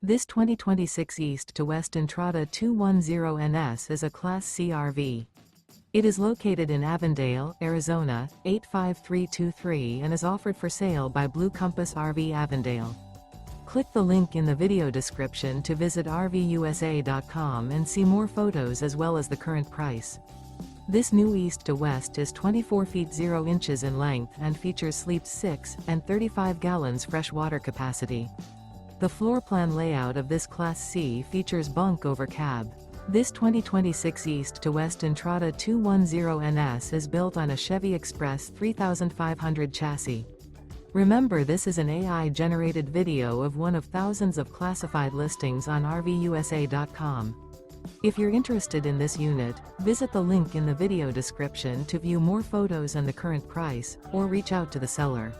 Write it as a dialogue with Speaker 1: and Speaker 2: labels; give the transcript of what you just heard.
Speaker 1: This 2026 East to West Entrada 210NS is a Class C RV. It is located in Avondale, Arizona, 85323 and is offered for sale by Blue Compass RV Avondale. Click the link in the video description to visit RVUSA.com and see more photos as well as the current price. This new East to West is 24 feet 0 inches in length and features sleeps 6 and 35 gallons fresh water capacity. The floor plan layout of this Class C features bunk over cab. This 2026 East to West Entrada 210NS is built on a Chevy Express 3500 chassis. Remember, this is an AI-generated video of one of thousands of classified listings on RVUSA.com. If you're interested in this unit, visit the link in the video description to view more photos and the current price, or reach out to the seller.